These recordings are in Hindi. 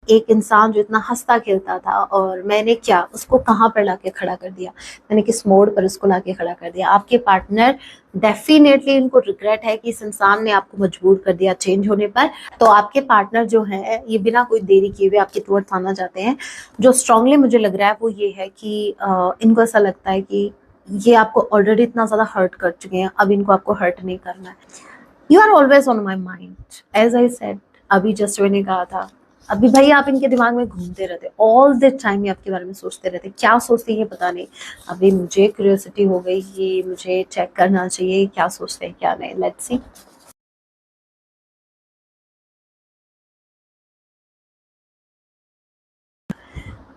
एक इंसान जो इतना हंसता खेलता था और मैंने क्या उसको कहाँ पर लाके खड़ा कर दिया, मैंने किस मोड़ पर उसको लाके खड़ा कर दिया। आपके पार्टनर डेफिनेटली इनको रिग्रेट है कि इस इंसान ने आपको मजबूर कर दिया चेंज होने पर। तो आपके पार्टनर जो है ये बिना कोई देरी किए हुए आपके टुवर्ड्स आना चाहते हैं। जो स्ट्रांगली मुझे लग रहा है वो ये है कि इनको ऐसा लगता है कि ये आपको ऑलरेडी इतना ज्यादा हर्ट कर चुके हैं, अब इनको आपको हर्ट नहीं करना है। You are always on my mind, as I said अभी जस्ट मैंने कहा था। अभी भाई आप इनके दिमाग में घूमते रहते, ऑल द टाइम ये आपके बारे में सोचते रहते, क्या सोचते हैं ये पता नहीं। अभी मुझे क्यूरियोसिटी हो गई कि मुझे चेक करना चाहिए क्या सोचते हैं क्या नहीं। Let's see.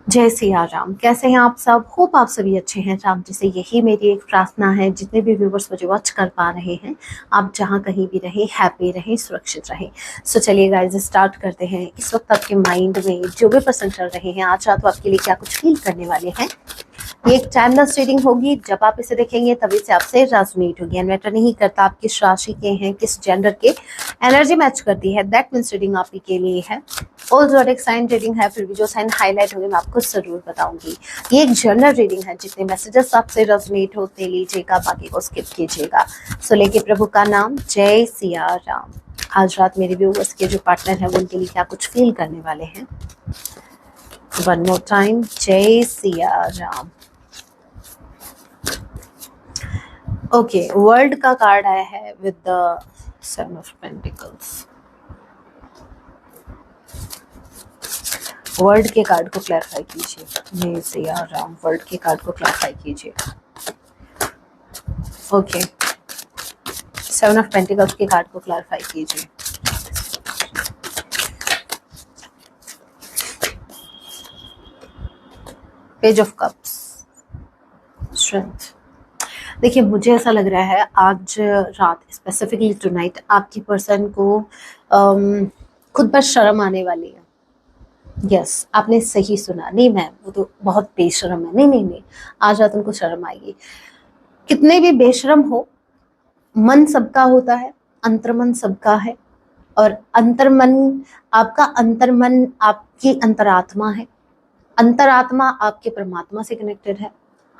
जय सिया राम, कैसे हैं आप सब? होप आप सभी अच्छे हैं। राम जी से यही मेरी एक प्रार्थना है, जितने भी व्यूवर्स मुझे वॉच कर पा रहे हैं, आप जहां कहीं भी रहें, हैप्पी रहें, सुरक्षित रहें। सो चलिए गाइस स्टार्ट करते हैं। इस वक्त आपके माइंड में जो भी पर्सन चल रहे हैं, आज रात वो आपके लिए क्या कुछ फील करने वाले हैं। ये एक टाइमलेस रीडिंग होगी, जब आप इसे देखेंगे तभी से आपसे रेजोनेट होगी। एंड मैटर नहीं करता आप किस राशि के हैं, किस जेंडर के, एनर्जी मैच करती है, दैट मीन्स रीडिंग आप ही के लिए है। और जोडिक साइन रीडिंग है, फिर भी जो साइन हाईलाइट होंगे मैं आपको जरूर बताऊंगी। ये एक जनरल रीडिंग है, जितने मैसेजेस आपसे रेजोनेट होते लीजिएगा, बाकी को स्किप कीजिएगा। सो लेके प्रभु का नाम, जय सिया राम। आज रात मेरे व्यूअर्स के जो पार्टनर है वो उनके लिए क्या कुछ फील करने वाले हैं। वन मोर टाइम, जय सिया राम। ओके, वर्ल्ड का कार्ड आया है with the seven of pentacles. World के कार्ड को क्लैरिफाई कीजिए, जय सिया राम। वर्ल्ड के कार्ड को क्लैरिफाई कीजिए। ओके, सेवन ऑफ पेंटिकल्स के कार्ड को क्लैरिफाई कीजिए। Page of cups, strength. देखिए मुझे ऐसा लग रहा है आज रात, स्पेसिफिकली टुनाइट, आपकी पर्सन को खुद पर शर्म आने वाली है। यस, आपने सही सुना। नहीं मैम वो तो बहुत बेशर्म है, नहीं नहीं नहीं, आज रात उनको शर्म आएगी। कितने भी बेशर्म हो, मन सबका होता है, अंतर्मन सबका है। और अंतर्मन, आपका अंतर्मन आपकी अंतरात्मा है। अंतरात्मा आपके परमात्मा से कनेक्टेड है,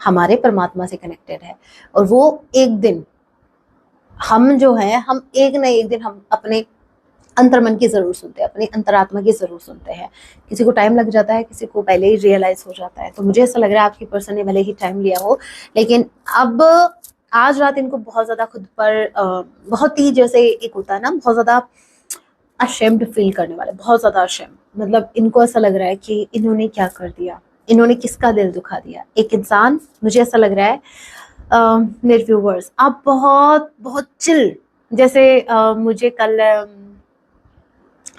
हमारे परमात्मा से कनेक्टेड है। और वो एक दिन, हम जो है, हम एक न एक दिन हम अपने अंतर्मन की जरूर सुनते हैं, अपनी अंतरात्मा की जरूर सुनते हैं। किसी को टाइम लग जाता है, किसी को पहले ही रियलाइज हो जाता है। तो मुझे ऐसा लग रहा है आपकी पर्सन ने भले ही टाइम लिया हो, लेकिन अब आज रात इनको बहुत ज्यादा खुद पर बहुत ही, जैसे एक होता है ना, बहुत ज्यादा अशेम्ड फील करने वाले, बहुत ज्यादा अशेम्ड। मतलब इनको ऐसा लग रहा है कि इन्होंने क्या कर दिया, इन्होंने किसका दिल दुखा दिया। एक इंसान, मुझे ऐसा लग रहा है मेरे व्यूवर्स, आप बहुत बहुत चिल, जैसे मुझे कल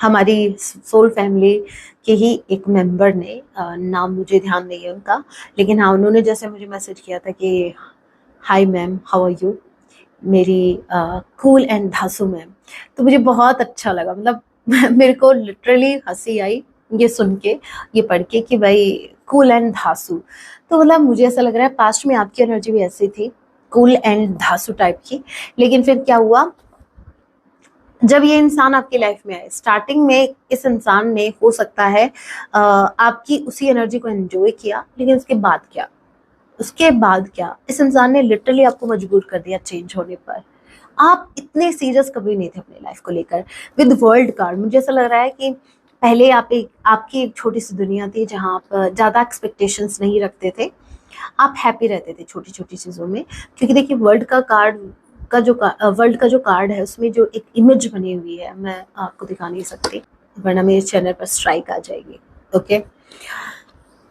हमारी सोल फैमिली के ही एक मेंबर ने, नाम मुझे ध्यान नहीं है उनका, लेकिन हाँ उन्होंने जैसे मुझे मैसेज किया था कि hi ma'am, how are you, मेरी कूल एंड धासु मैम। तो मुझे बहुत अच्छा लगा, मतलब मेरे को लिटरली हंसी आई ये सुन के, ये पढ़ के कि भाई कूल एंड धासु। तो मतलब मुझे ऐसा लग रहा है पास्ट में आपकी एनर्जी भी ऐसी थी, कूल एंड धासु टाइप की। लेकिन फिर क्या हुआ, जब ये इंसान आपकी लाइफ में आए, स्टार्टिंग में इस इंसान ने हो सकता है आपकी उसी एनर्जी को एंजॉय किया, लेकिन उसके बाद क्या, उसके बाद क्या, इस इंसान ने लिटरली आपको मजबूर कर दिया चेंज होने पर। आप इतने सीरियस कभी नहीं थे अपनी लाइफ को लेकर। विद वर्ल्ड कार्ड मुझे ऐसा लग रहा है कि पहले आपकी एक छोटी सी दुनिया थी, जहां आप ज्यादा एक्सपेक्टेशंस नहीं रखते थे, आप हैप्पी रहते थे छोटी छोटी चीजों में। क्योंकि देखिए वर्ल्ड का कार्ड का जो वर्ल्ड का जो कार्ड है, उसमें जो एक इमेज बनी हुई है, मैं आपको दिखा नहीं सकती वरना मेरे चैनल पर स्ट्राइक आ जाएगी। ओके,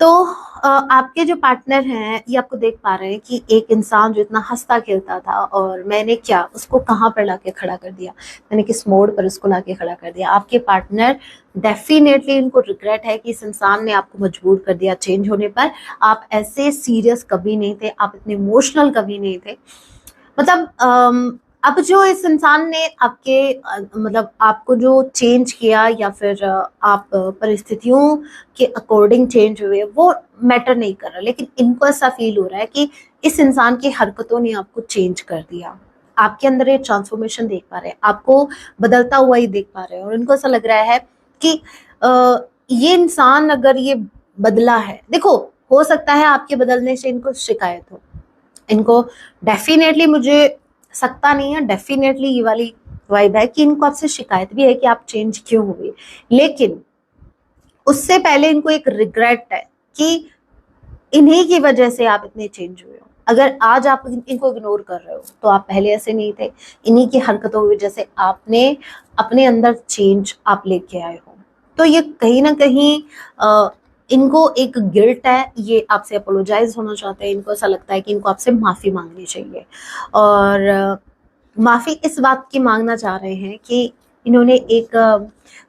तो आपके जो पार्टनर हैं ये आपको देख पा रहे हैं कि एक इंसान जो इतना हंसता खेलता था और मैंने क्या उसको कहाँ पर लाके खड़ा कर दिया, मैंने किस मोड़ पर उसको लाके खड़ा कर दिया। आपके पार्टनर डेफिनेटली इनको रिग्रेट है कि इस इंसान ने आपको मजबूर कर दिया चेंज होने पर। आप ऐसे सीरियस कभी नहीं थे, आप इतने इमोशनल कभी नहीं थे। मतलब अब जो इस इंसान ने आपके मतलब आपको जो चेंज किया, या फिर आप परिस्थितियों के अकॉर्डिंग चेंज हुए, वो मैटर नहीं कर रहा, लेकिन इनको ऐसा फील हो रहा है कि इस इंसान की हरकतों ने आपको चेंज कर दिया। आपके अंदर ये ट्रांसफॉर्मेशन देख पा रहे हैं, आपको बदलता हुआ ही देख पा रहे हैं। और इनको ऐसा लग रहा है कि ये इंसान अगर ये बदला है, देखो हो सकता है आपके बदलने से इनको शिकायत हो, इनको डेफिनेटली, मुझे सकता नहीं है, डेफिनेटली ये वाली वाइब है कि इनको आपसे शिकायत भी है कि आप चेंज क्यों हुए, लेकिन उससे पहले इनको एक रिग्रेट है कि इन्हीं की वजह से आप इतने चेंज हुए हो। अगर आज आप इनको इग्नोर कर रहे हो तो आप पहले ऐसे नहीं थे, इन्हीं की हरकतों की वजह से आपने अपने अंदर चेंज आप लेके आए हो। तो ये कहीं ना कहीं इनको एक गिल्ट है, ये आपसे अपोलोजाइज होना चाहते हैं, इनको ऐसा लगता है कि इनको आपसे माफी मांगनी चाहिए, और माफी इस बात की मांगना चाह रहे हैं कि इन्होंने एक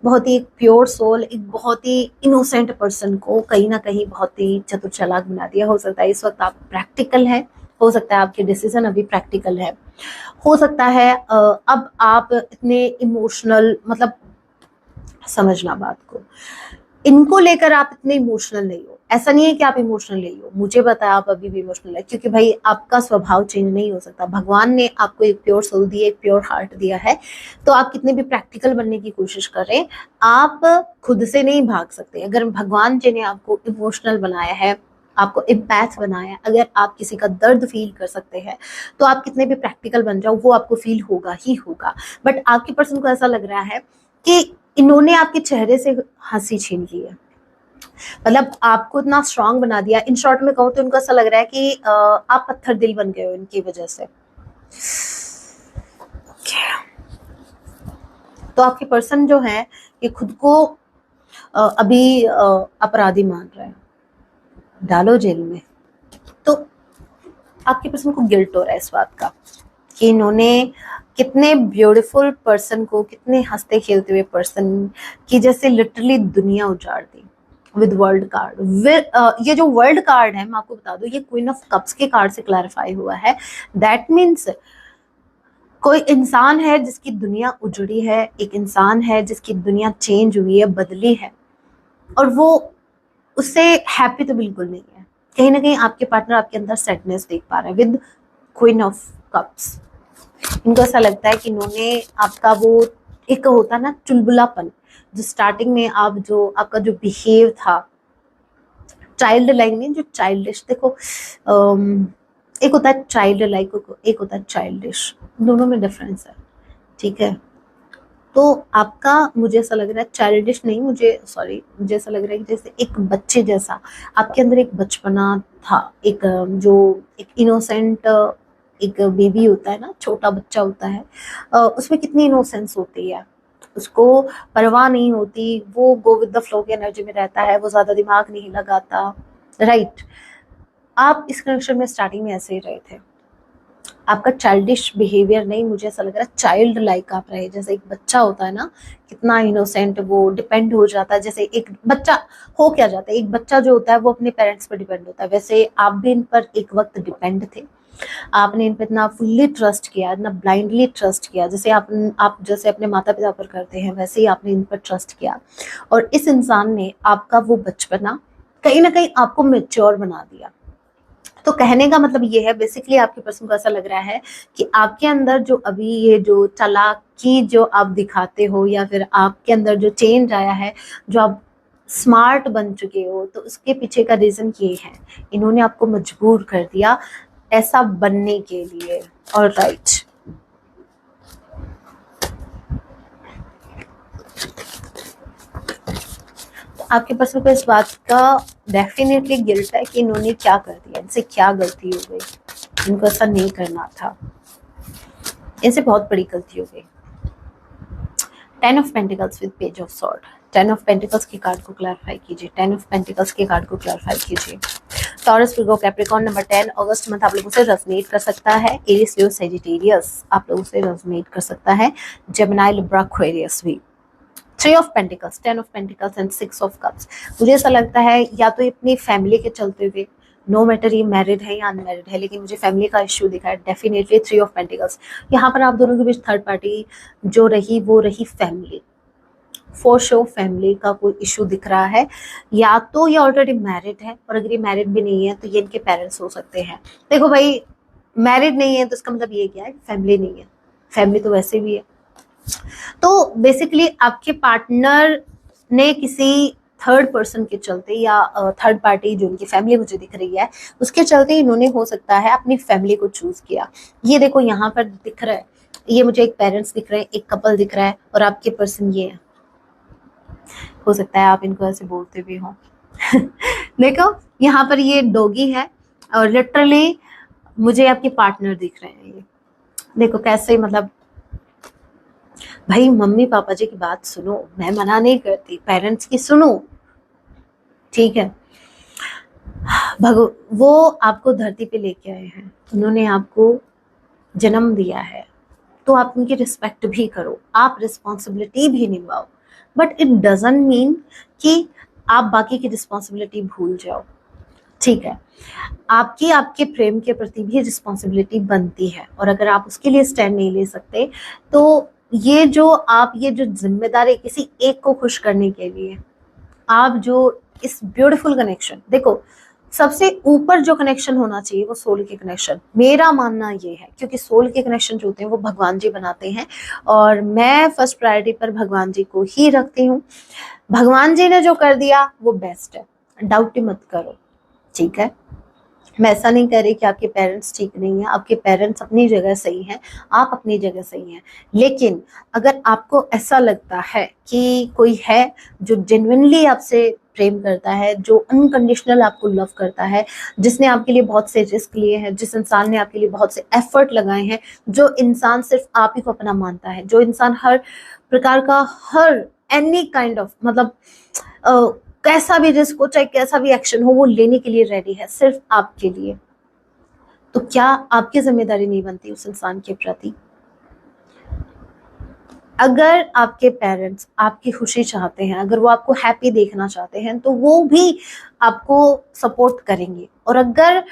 बहुत ही प्योर सोल, एक बहुत ही इनोसेंट पर्सन को कहीं ना कहीं बहुत ही चतुर चालाक बना दिया। हो सकता है इस वक्त आप प्रैक्टिकल है, हो सकता है आपके डिसीजन अभी प्रैक्टिकल है, हो सकता है अब आप इतने इमोशनल, मतलब समझना बात को, इनको लेकर आप इतने इमोशनल नहीं हो। ऐसा नहीं है कि आप इमोशनल नहीं हो, मुझे पता है आप अभी भी इमोशनल है, क्योंकि भाई आपका स्वभाव चेंज नहीं हो सकता। भगवान ने आपको एक प्योर सोल दी, एक प्योर हार्ट दिया है, तो आप कितने भी प्रैक्टिकल बनने की कोशिश करें, आप खुद से नहीं भाग सकते। अगर भगवान जी ने आपको इमोशनल बनाया है, आपको एम्पैथ बनाया है, अगर आप किसी का दर्द फील कर सकते हैं, तो आप कितने भी प्रैक्टिकल बन जाओ, वो आपको फील होगा ही होगा। बट आपके पर्सन को ऐसा लग रहा है कि इन्होंने आपके चेहरे से हंसी छीन ली है, मतलब आपको इतना स्ट्रांग बना दिया। इन शॉर्ट में कहूँ तो इनको ऐसा लग रहा है कि आप पत्थर दिल बन गए हो इनकी वजह से। तो आपके पर्सन जो है ये खुद को अभी अपराधी मान रहा है, डालो जेल में। तो आपके पर्सन को गिल्ट हो रहा है इस बात का कि इन्होंने कितने ब्यूटीफुल पर्सन को, कितने हंसते खेलते हुए पर्सन की जैसे लिटरली दुनिया उजाड़ दी विद वर्ल्ड कार्ड। ये जो वर्ल्ड कार्ड है, मैं आपको बता दूं, ये क्वीन ऑफ कप्स के कार्ड से क्लैरिफाई हुआ है। दैट मीन्स कोई इंसान है जिसकी दुनिया उजड़ी है, एक इंसान है जिसकी दुनिया चेंज हुई है, बदली है, और वो उससे हैप्पी तो बिल्कुल नहीं है। कहीं ना कहीं आपके पार्टनर आपके अंदर सैडनेस देख पा रहा है विद क्वीन ऑफ कप्स। इनको ऐसा लगता है कि इन्होंने आपका वो एक होता है ना चुलबुलापन, जो स्टार्टिंग में आप जो आपका जो बिहेव था चाइल्ड लाइक नहीं, जो चाइल्डिश, देखो एक होता है चाइल्ड लाइक, एक होता है चाइल्डिश, दोनों में डिफरेंस है, ठीक है। तो आपका मुझे ऐसा लग रहा है चाइल्डिश नहीं, मुझे ऐसा लग रहा है कि जैसे एक बच्चे जैसा आपके अंदर एक बचपना था, एक जो एक इनोसेंट एक बेबी होता है ना, छोटा बच्चा होता है, उसमें कितनी इनोसेंस होती है, उसको परवाह नहीं होती, वो गो विद द फ्लो की एनर्जी में रहता है, वो ज्यादा दिमाग नहीं लगाता, राइट। आप इस कनेक्शन में स्टार्टिंग में ऐसे ही रहे थे, आपका चाइल्डिश बिहेवियर नहीं, मुझे ऐसा लग रहा है चाइल्ड लाइक आप रहे, जैसे एक बच्चा होता है ना, कितना इनोसेंट, वो डिपेंड हो जाता है। जैसे एक बच्चा हो क्या जाता है, एक बच्चा जो होता है वो अपने पेरेंट्स पर डिपेंड होता है, वैसे आप भी इन पर एक वक्त डिपेंड थे। आपने इन पर इतना फुल्ली ट्रस्ट किया, इतना ब्लाइंडली ट्रस्ट किया, जैसे आप जैसे अपने माता पिता पर करते हैं, वैसे ही आपने इन पर ट्रस्ट किया, और इस इंसान ने आपका वो बचपना कहीं ना कहीं आपको मेच्योर बना दिया। तो कहने का मतलब ये है, बेसिकली आपके पर्सन को ऐसा लग रहा है कि आपके अंदर जो अभी ये जो चालाकी जो आप दिखाते हो, या फिर आपके अंदर जो चेंज आया है, जो आप स्मार्ट बन चुके हो, तो उसके पीछे का रीजन ये है, इन्होंने आपको मजबूर कर दिया ऐसा बनने के लिए। और राइट, आपके पर्सन को इस बात का डेफिनेटली गिल्ट है कि इन्होंने क्या कर दिया, इनसे क्या गलती हो गई, इनको ऐसा नहीं करना था, इनसे बहुत बड़ी गलती हो गई। 10 of pentacles with page of sword, 10 of pentacles के कार्ड को क्लैरिफाई कीजिए, 10 ऑफ पेंटिकल्स के कार्ड को क्लैरिफाई कीजिए। टॉरस, विर्गो, कैप्रिकॉर्न, नंबर 10 अगस्त मंथ आप लोगों से रेजोनेट कर सकता है। एरिस, लियो, सैजिटेरियस आप लोगों से रेजोनेट कर सकता है। जेमिनी, लिब्रा, एक्वेरियस भी। 3 of pentacles, 10 of pentacles and 6 of cups. मुझे ऐसा लगता है या तो अपनी फैमिली के चलते हुए, नो मैटर ये मैरिड है या अनमैरिड है, लेकिन मुझे फैमिली का इश्यू दिखा है डेफिनेटली। 3 ऑफ पेंटिकल्स, यहाँ पर आप दोनों के बीच थर्ड पार्टी जो रही वो रही फैमिली, फॉर श्योर फैमिली का कोई इशू दिख रहा है, या तो ये ऑलरेडी मैरिड है, और अगर ये मैरिड भी नहीं है तो ये इनके पेरेंट्स हो सकते हैं। देखो भाई, मैरिड नहीं है तो इसका मतलब ये क्या है, फैमिली नहीं है, फैमिली तो वैसे भी है। तो बेसिकली आपके पार्टनर ने किसी थर्ड पर्सन के चलते या थर्ड पार्टी जो उनकी फैमिली मुझे दिख रही है उसके चलते इन्होंने हो सकता है अपनी फैमिली को चूज किया। ये देखो यहाँ पर दिख रहा है, ये मुझे एक पेरेंट्स दिख रहे हैं, एक कपल दिख रहा है और आपके पर्सन ये है। हो सकता है आप इनको ऐसे बोलते भी हो। देखो यहाँ पर ये डॉगी है और लिटरली मुझे आपके पार्टनर दिख रहे हैं। ये देखो कैसे, मतलब भाई मम्मी पापा जी की बात सुनो, मैं मना नहीं करती, पेरेंट्स की सुनो, ठीक है। वो आपको धरती पे लेके आए हैं, उन्होंने आपको जन्म दिया है, तो आप उनकी रिस्पेक्ट भी करो, आप रिस्पॉन्सिबिलिटी भी निभाओ, बट इट डजंट मीन कि आप बाकी की रिस्पॉन्सिबिलिटी भूल जाओ, ठीक है। आपकी आपके प्रेम के प्रति भी रिस्पॉन्सिबिलिटी बनती है, और अगर आप उसके लिए स्टैंड नहीं ले सकते तो ये जो जिम्मेदारी किसी एक को खुश करने के लिए आप जो इस ब्यूटीफुल कनेक्शन, देखो सबसे ऊपर जो कनेक्शन होना चाहिए वो सोल के कनेक्शन, मेरा मानना ये है, क्योंकि सोल के कनेक्शन जो होते हैं वो भगवान जी बनाते हैं और मैं फर्स्ट प्रायोरिटी पर भगवान जी को ही रखती हूँ। भगवान जी ने जो कर दिया वो बेस्ट है, डाउट ही मत करो, ठीक है। मैं ऐसा नहीं कह रही कि आपके पेरेंट्स ठीक नहीं है, आपके पेरेंट्स अपनी जगह सही हैं, आप अपनी जगह सही हैं, लेकिन अगर आपको ऐसा लगता है कि कोई है जो जेन्युइनली आपसे प्रेम करता है, जो अनकंडीशनल आपको लव करता है, जिसने आपके लिए बहुत से रिस्क लिए हैं, जिस इंसान ने आपके लिए बहुत से एफर्ट लगाए हैं, जो इंसान सिर्फ आप ही को अपना मानता है, जो इंसान हर प्रकार का, हर एनी काइंड ऑफ, मतलब कैसा भी रिस्क हो, चाहे कैसा भी एक्शन हो, वो लेने के लिए रेडी है सिर्फ आपके लिए, तो क्या आपकी जिम्मेदारी नहीं बनती उस इंसान के प्रति? अगर आपके पेरेंट्स आपकी खुशी चाहते हैं, अगर वो आपको हैप्पी देखना चाहते हैं, तो वो भी आपको सपोर्ट करेंगे, और अगर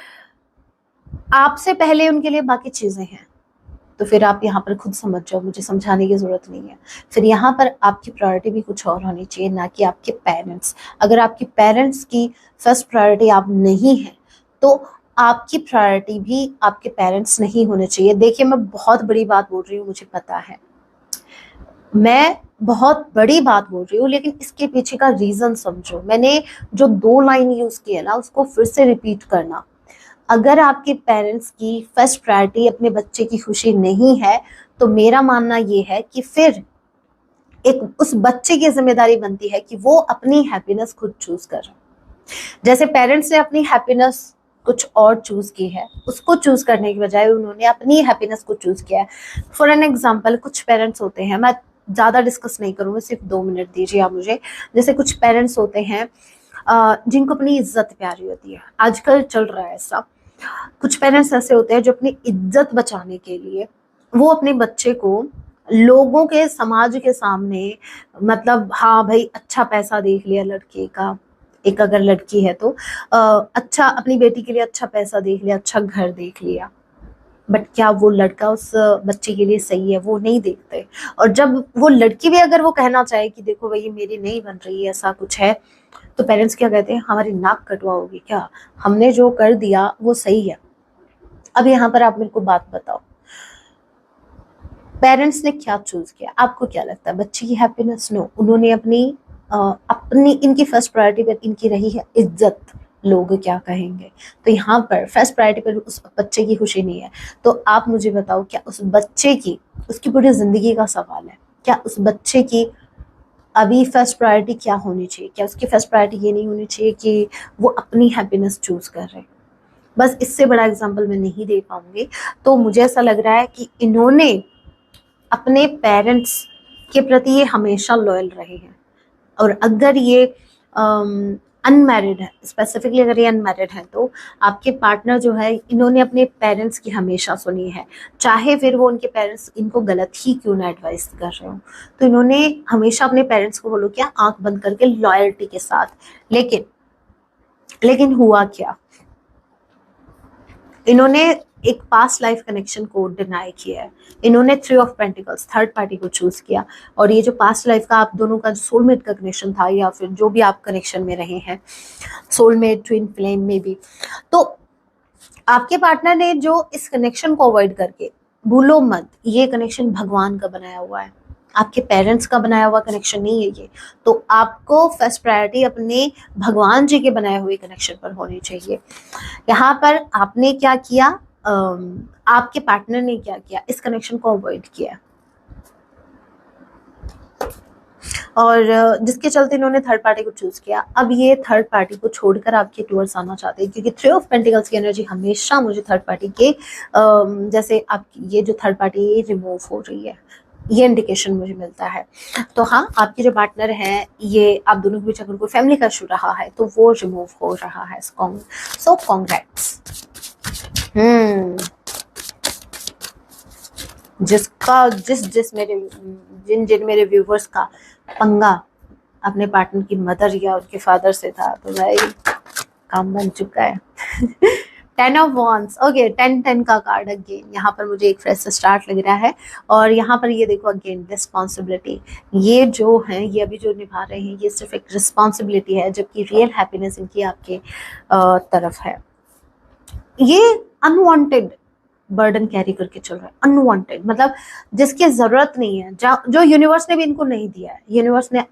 आपसे पहले उनके लिए बाकी चीजें हैं तो फिर आप यहाँ पर खुद समझ जाओ, मुझे समझाने की जरूरत नहीं है। फिर यहाँ पर आपकी प्रायोरिटी भी कुछ और होनी चाहिए, ना कि आपके पेरेंट्स। अगर आपके पेरेंट्स की फर्स्ट प्रायोरिटी आप नहीं है तो आपकी प्रायोरिटी भी आपके पेरेंट्स नहीं होने चाहिए। देखिए मैं बहुत बड़ी बात बोल रही हूँ, मुझे पता है मैं बहुत बड़ी बात बोल रही हूँ, लेकिन इसके पीछे का रीजन समझो। मैंने जो 2 लाइन यूज की है ना, उसको फिर से रिपीट करना। अगर आपके पेरेंट्स की फर्स्ट प्रायोरिटी अपने बच्चे की खुशी नहीं है तो मेरा मानना ये है कि फिर एक उस बच्चे की जिम्मेदारी बनती है कि वो अपनी हैप्पीनेस खुद चूज कर। जैसे पेरेंट्स ने अपनी हैप्पीनेस कुछ और चूज की है, उसको चूज करने की बजाय उन्होंने अपनी हैप्पीनेस को चूज किया है। फॉर एन एग्जाम्पल, कुछ पेरेंट्स होते हैं, मैं ज्यादा डिस्कस नहीं करूंगी, सिर्फ 2 मिनट दीजिए आप मुझे। जैसे कुछ पेरेंट्स होते हैं जिनको अपनी इज्जत प्यारी होती है, आजकल चल रहा है ऐसा। कुछ पेरेंट्स ऐसे होते हैं जो अपनी इज्जत बचाने के लिए वो अपने बच्चे को लोगों के, समाज के सामने, मतलब हाँ भाई अच्छा पैसा देख लिया लड़के का, एक अगर लड़की है तो अच्छा अपनी बेटी के लिए अच्छा पैसा देख लिया, अच्छा घर देख लिया, बट क्या वो लड़का उस बच्चे के लिए सही है, वो नहीं देखते। और जब वो लड़की भी अगर वो कहना चाहे कि देखो भाई मेरी नहीं बन रही है, ऐसा कुछ है, तो पेरेंट्स क्या कहते हैं, हमारी नाक कटवाओगी क्या, हमने जो कर दिया वो सही है। अब यहाँ पर आप मेरे को बात बताओ, पेरेंट्स ने क्या चूज किया? आपको क्या लगता है, बच्चे की हैप्पीनेस? नो, उन्होंने अपनी इनकी फर्स्ट प्रायोरिटी पर इनकी रही है इज्जत, लोग क्या कहेंगे। तो यहाँ पर फर्स्ट प्रायोरिटी पर उस बच्चे की खुशी नहीं है, तो आप मुझे बताओ क्या उस बच्चे की, उसकी पूरी जिंदगी का सवाल है, क्या उस बच्चे की अभी फर्स्ट प्रायोरिटी क्या होनी चाहिए? क्या उसकी फर्स्ट प्रायोरिटी ये नहीं होनी चाहिए कि वो अपनी हैप्पीनेस चूज कर रहे हैं? बस इससे बड़ा एग्जाम्पल मैं नहीं दे पाऊंगी। तो मुझे ऐसा लग रहा है कि इन्होंने अपने पेरेंट्स के प्रति ये हमेशा लॉयल रहे हैं, और अगर ये अनमैरिड है, स्पेसिफिकली अगर ये अनमैरिड है, तो आपके पार्टनर जो है, इन्होंने अपने पेरेंट्स की हमेशा सुनी है, चाहे फिर वो उनके पेरेंट्स इनको गलत ही क्यों ना एडवाइस कर रहे हो। तो इन्होंने हमेशा अपने पेरेंट्स को फॉलो किया आंख बंद करके, लॉयल्टी के साथ। लेकिन हुआ क्या, इन्होंने एक पास्ट लाइफ कनेक्शन को डिनाई किया है, इन्होंने 3 ऑफ पेंटिकल्स, थर्ड पार्टी को चूज किया। और ये जो पास्ट लाइफ का आप दोनों का जो सोलमेट का कनेक्शन था, या फिर जो भी आप कनेक्शन में रहे हैं, सोलमेट, ट्विन फ्लेम में भी, तो आपके पार्टनर ने जो इस कनेक्शन को अवॉइड करके, भूलो मत ये कनेक्शन भगवान का बनाया हुआ है, आपके पेरेंट्स का बनाया हुआ कनेक्शन नहीं है ये। तो आपको फर्स्ट प्रायोरिटी अपने भगवान जी के बनाए हुए कनेक्शन पर होनी चाहिए। यहाँ पर आपने क्या किया, आपके पार्टनर ने क्या किया, इस कनेक्शन को अवॉइड किया और जिसके चलते इन्होंने थर्ड पार्टी को चूज किया। अब ये थर्ड पार्टी को छोड़कर आपके टूवर्ड्स आना चाहते हैं, क्योंकि थ्री ऑफ पेंटिकल्स की एनर्जी हमेशा मुझे थर्ड पार्टी के जैसे आपकी ये जो थर्ड पार्टी रिमूव हो रही है, ये इंडिकेशन मुझे मिलता है। तो हाँ, आपके जो पार्टनर है, ये आप दोनों के बीच अगर कोई फैमिली का इशू रहा है तो वो रिमूव हो रहा है। सो कॉन्ग्रेट्स। जिसका जिस मेरे व्यूवर्स का पंगा अपने पार्टनर की मदर या उनके फादर से था, तो भाई काम बन चुका है। 10 ऑफ वॉन्ड्स, ओके, 10 का कार्ड अगेन। यहाँ पर मुझे एक फ्रेश स्टार्ट लग रहा है और यहाँ पर ये देखो अगेन रिस्पॉन्सिबिलिटी। ये जो है, ये अभी जो निभा रहे हैं, ये सिर्फ एक रिस्पॉन्सिबिलिटी है, जबकि रियल हैप्पीनेस इनकी आपके तरफ है। ये अनवांटेड बर्डन कैरी करके चल रहा है, अनवांटेड, मतलब जिसकी जरूरत नहीं है, जो यूनिवर्स ने भी इनको नहीं दिया है। यूनिवर्स ने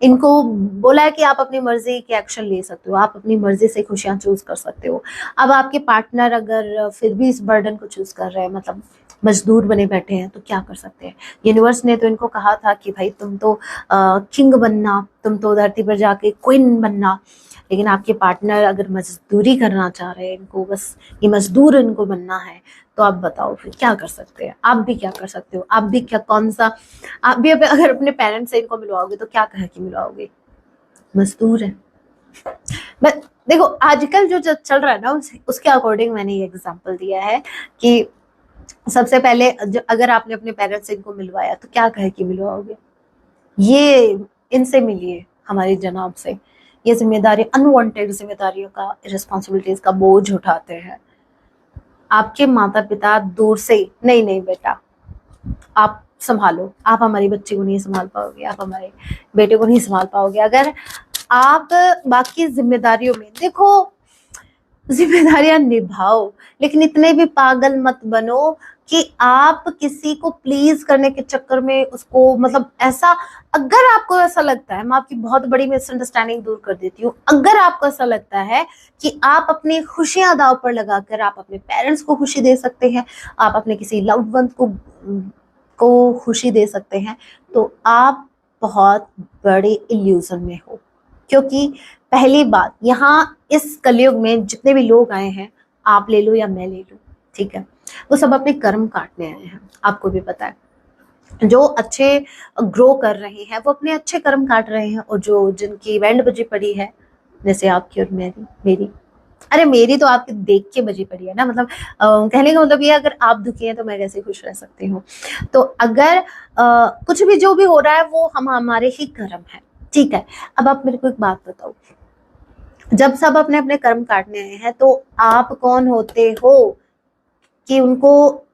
इनको बोला है कि आप अपनी मर्जी के एक्शन ले सकते हो, आप अपनी मर्जी से खुशियां चूज कर सकते हो। अब आपके पार्टनर अगर फिर भी इस बर्डन को चूज कर रहे हैं, मतलब मजदूर बने बैठे हैं, तो क्या कर सकते हैं। यूनिवर्स ने तो इनको कहा था कि भाई तुम तो किंग बनना, तुम तो धरती पर जाके क्वीन बनना, लेकिन आपके पार्टनर अगर मजदूरी करना चाह रहे हैं, इनको बस ये मजदूर इनको बनना है, तो आप बताओ फिर क्या कर सकते हैं। आप भी क्या कर सकते हो, आप भी क्या, कौन सा, आप भी अगर अपने पेरेंट्स से इनको मिलवाओगे तो क्या कह के मिलवाओगे, मजदूर है। बट देखो आजकल जो चल रहा है ना, उसके अकॉर्डिंग मैंने ये एग्जांपल दिया है कि सबसे पहले अगर आपने अपने पेरेंट्स से इनको मिलवाया तो क्या कह के मिलवाओगे, ये इनसे मिलिए हमारी जनाब से। ये जिम्मेदारी, अनवांटेड जिम्मेदारियों का, रिस्पॉन्सिबिलिटीज का बोझ उठाते हैं। आपके माता पिता दूर से, नहीं नहीं बेटा आप संभालो, आप हमारी बच्ची को नहीं संभाल पाओगे, आप हमारे बेटे को नहीं संभाल पाओगे। अगर आप बाकी जिम्मेदारियों में, देखो जिम्मेदारियां निभाओ, लेकिन इतने भी पागल मत बनो कि आप किसी को प्लीज करने के चक्कर में उसको, मतलब ऐसा, अगर आपको ऐसा लगता है, मैं आपकी बहुत बड़ी मिसअंडरस्टैंडिंग दूर कर देती हूँ, अगर आपको ऐसा लगता है कि आप अपनी खुशियां दांव पर लगाकर आप अपने पेरेंट्स को खुशी दे सकते हैं, आप अपने किसी लव्ड वन को खुशी दे सकते हैं, तो आप बहुत बड़े इल्यूजन में हो। क्योंकि पहली बात, यहाँ इस कलयुग में जितने भी लोग आए हैं, आप ले लो या मैं ले लूं, ठीक है, वो सब अपने कर्म काटने आए हैं। आपको भी पता है, जो अच्छे ग्रो कर रहे हैं वो अपने अच्छे कर्म काट रहे हैं, और जो जिनकी बैंड बजी पड़ी है, जैसे आपकी और मेरी अरे मेरी तो आपके देख के बजी पड़ी है ना, मतलब कहने का मतलब ये, अगर आप दुखी हैं तो मैं कैसे खुश रह सकती हूँ। तो अगर कुछ भी जो भी हो रहा है वो हमारे ही कर्म है, ठीक है। अब आप मेरे को एक बात बताओ, जब सब अपने अपने कर्म काटने आए हैं, तो आप कौन होते हो कि उनको,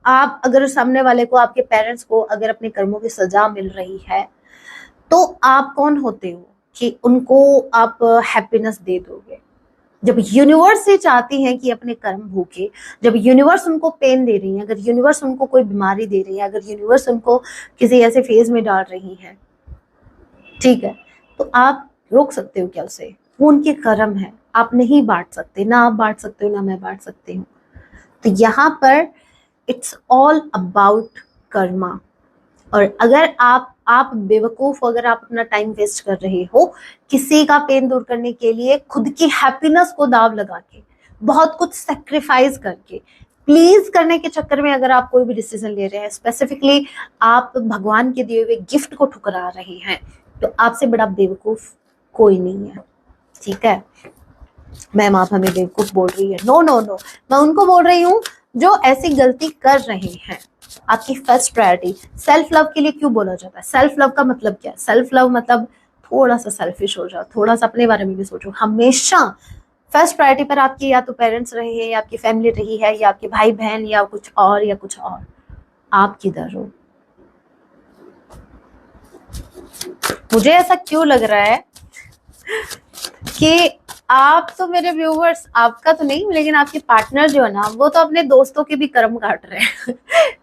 आप अगर सामने वाले को, आपके पेरेंट्स को अगर अपने कर्मों की सजा मिल रही है, तो आप कौन होते हो कि उनको आप हैप्पीनेस दे दोगे। जब यूनिवर्स से चाहती है कि अपने कर्म भूखे, जब यूनिवर्स उनको पेन दे रही है, अगर यूनिवर्स उनको कोई बीमारी दे रही है, अगर यूनिवर्स उनको किसी ऐसे फेज में डाल रही है, ठीक है, तो आप रोक सकते हो क्या उसे? वो उनके कर्म है, आप नहीं बांट सकते, ना आप बांट सकते हो ना मैं बांट सकती हूँ। तो यहाँ पर इट्स ऑल अबाउट कर्मा। और अगर आप बेवकूफ, अगर आप अपना टाइम वेस्ट कर रहे हो किसी का पेन दूर करने के लिए, खुद की हैप्पीनेस को दाव लगा के, बहुत कुछ सेक्रीफाइस करके, प्लीज करने के चक्कर में अगर आप कोई भी डिसीजन ले रहे हैं, स्पेसिफिकली आप भगवान के दिए हुए गिफ्ट को ठुकरा रहे हैं, तो आपसे बड़ा बेवकूफ कोई नहीं है, ठीक है। मैम आप हमें बेवकूफ बोल रही है, नो नो नो, मैं उनको बोल रही हूँ जो ऐसी गलती कर रहे हैं। आपकी फर्स्ट प्रायोरिटी सेल्फ लव के लिए क्यों बोला जाता है? सेल्फ लव का मतलब क्या है? सेल्फ लव मतलब थोड़ा सा सेल्फिश हो जाओ, थोड़ा सा अपने बारे में भी सोचो। हमेशा फर्स्ट प्रायोरिटी पर आपके या तो पेरेंट्स रहे हैं, या आपकी फैमिली रही है, या आपके भाई बहन, या कुछ और। आप किधर हो? मुझे ऐसा क्यों लग रहा है कि आप तो, मेरे व्यूवर्स, आपका तो नहीं, लेकिन आपके पार्टनर जो है ना, वो तो अपने दोस्तों के भी कर्म काट रहे हैं।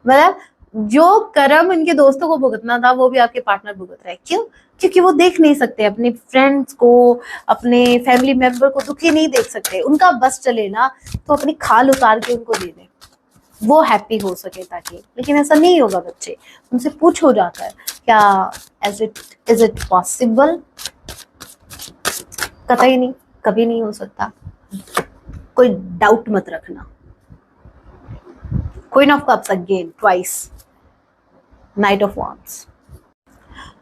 मतलब जो कर्म इनके दोस्तों को भुगतना था वो भी आपके पार्टनर भुगत रहे हैं। क्यों? क्योंकि वो देख नहीं सकते अपने फ्रेंड्स को, अपने फैमिली मेंबर को दुखी नहीं देख सकते। उनका बस चले ना तो अपनी खाल उतार के उनको दे दे, वो हैप्पी हो सके ताकि। लेकिन ऐसा नहीं होगा बच्चे, उनसे पूछो जाकर क्या इज इट पॉसिबल? कतई नहीं, कभी नहीं हो सकता। कोई डाउट मत रखना। Queen of cups again twice, night of wands.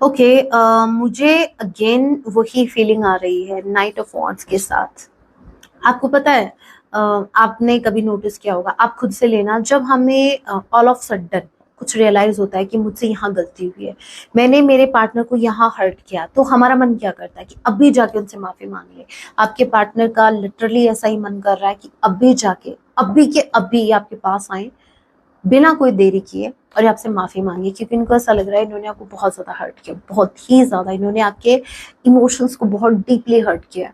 Okay, मुझे अगेन वही फीलिंग आ रही है नाइट ऑफ वॉन्ड्स के साथ। आपको पता है, आपने कभी नोटिस किया होगा, आप खुद से लेना, जब हमें ऑल ऑफ सडन कुछ रियलाइज होता है कि मुझसे यहाँ गलती हुई है, मैंने मेरे पार्टनर को यहाँ हर्ट किया, तो हमारा मन क्या करता है कि अभी जाके उनसे माफी मांग ले। आपके पार्टनर का लिटरली ऐसा ही मन कर रहा है कि अभी जाके, अभी के अभी आपके पास आए बिना कोई देरी किए और आपसे माफी मांगी, क्योंकि इनको ऐसा लग रहा है इन्होंने आपको बहुत ज्यादा हर्ट किया, बहुत ही ज्यादा। इन्होंने आपके इमोशंस को बहुत डीपली हर्ट किया।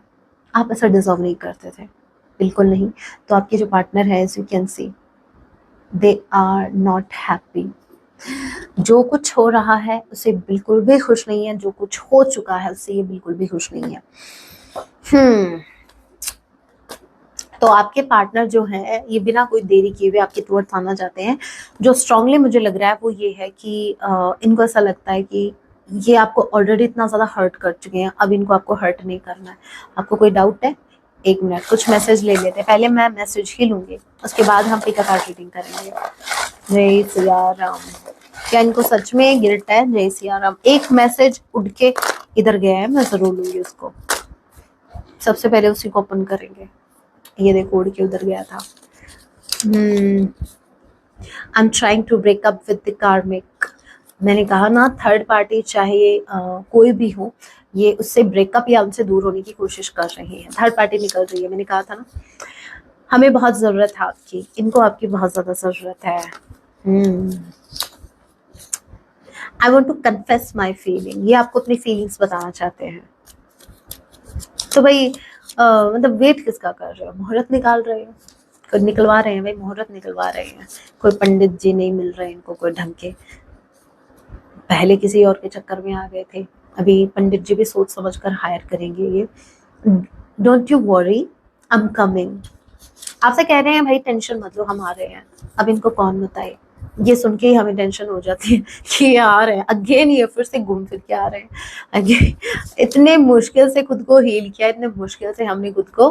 आप ऐसा डिजर्व नहीं करते थे, बिल्कुल नहीं। तो आपके जो पार्टनर है, as you can see, they are not happy. जो कुछ हो रहा है उससे बिल्कुल भी खुश नहीं है, जो कुछ हो चुका है उससे ये बिल्कुल भी खुश नहीं है। तो आपके पार्टनर जो है ये बिना कोई देरी किए हुए आपके टुवर्ड्स आना चाहते हैं। जो स्ट्रांगली मुझे लग रहा है वो ये है कि इनको ऐसा लगता है कि ये आपको ऑलरेडी इतना ज़्यादा हर्ट कर चुके हैं, अब इनको आपको हर्ट नहीं करना है। आपको कोई डाउट है? एक मिनट, कुछ मैसेज ले लेते हैं। पहले मैं मैसेज ही लूंगी, उसके बाद हम पिक अप रीडिंग करेंगे। जय सिया राम। क्या इनको सच में गिल्ट है? जय सिया राम। एक मैसेज उठ के इधर गया है, मैं जरूर लूंगी उसको। सबसे पहले उसी को ओपन करेंगे। ये देखो उड़ के उधर गया था। I am trying to break up with the karmic. मैंने कहा ना, थर्ड पार्टी चाहे कोई भी हो, ये उससे ब्रेकअप या उनसे दूर होने की कोशिश कर रही है। थर्ड पार्टी निकल रही है। मैंने कहा था ना, हमें बहुत जरूरत है आपकी, इनको आपकी बहुत ज्यादा जरूरत है। I want to confess my feeling. ये आपको अपनी फीलिंग्स बताना चाहते हैं। तो भाई मतलब वेट किसका कर रहे हो? मुहूर्त निकाल रहे हो? कोई निकलवा रहे हैं भाई, मुहूर्त निकलवा रहे हैं। कोई पंडित जी नहीं मिल रहे इनको कोई ढंग के। पहले किसी और के चक्कर में आ गए थे, अभी पंडित जी भी सोच समझ कर हायर करेंगे ये। Don't you worry, I am coming. आपसे कह रहे हैं भाई टेंशन मत लो, हम आ रहे हैं। अब इनको कौन बताए, ये सुन के ही हमें टेंशन हो जाती है कि ये आ रहे हैं अगेन, ये फिर से घूम फिर के आ रहे हैं अगेन। इतने मुश्किल से खुद को हील किया, इतने मुश्किल से हमने खुद को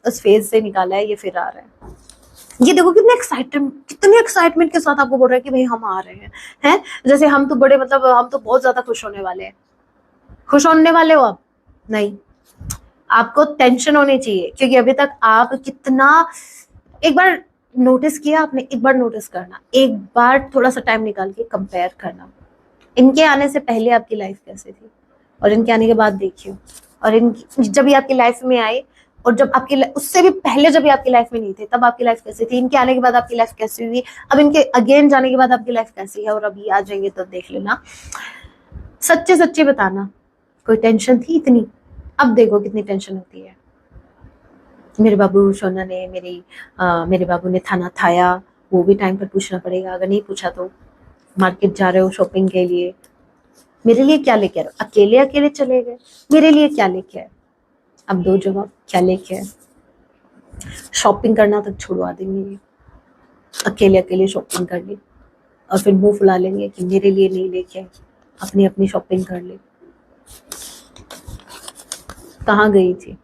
उस फेज से निकाला है, ये फिर आ रहे हैं। ये देखो कितने एक्साइटमेंट के साथ आपको बोल रहा है कि भाई हम आ रहे हैं। जैसे हम तो बड़े, मतलब हम तो बहुत ज्यादा खुश होने वाले हैं। खुश होने वाले हो आप? नहीं, आपको टेंशन होनी चाहिए, क्योंकि अभी तक आप कितना, एक बार नोटिस किया आपने? एक बार नोटिस करना, एक बार थोड़ा सा टाइम निकाल के कंपेयर करना, इनके आने से पहले आपकी लाइफ कैसे थी और इनके आने के बाद देखियो। और इनकी जब ये आपकी लाइफ में आए और जब आपकी उससे भी पहले जब ये आपकी लाइफ में नहीं थे तब आपकी लाइफ कैसी थी, इनके आने के बाद आपकी लाइफ कैसी हुई, अब इनके अगेन जाने के बाद आपकी लाइफ कैसी है, और अभी आ जाएंगे तो देख लेना। सच्चे सच्चे बताना, कोई टेंशन थी इतनी? अब देखो कितनी टेंशन होती है। मेरे बाबू सोना ने मेरे बाबू ने थाना थाया, वो भी टाइम पर पूछना पड़ेगा। अगर नहीं पूछा तो मार्केट जा रहे हो शॉपिंग के लिए, मेरे लिए क्या लेके आ रहे हो? अकेले अकेले चले गए, मेरे लिए क्या लेके आए? अब दो जवाब, क्या लेके आए? शॉपिंग करना तक छुड़वा देंगे, अकेले अकेले शॉपिंग कर ली और फिर मुंह फुला लेंगे कि मेरे लिए नहीं लेके आए, अपनी अपनी शॉपिंग कर ली। कहाँ गई थी,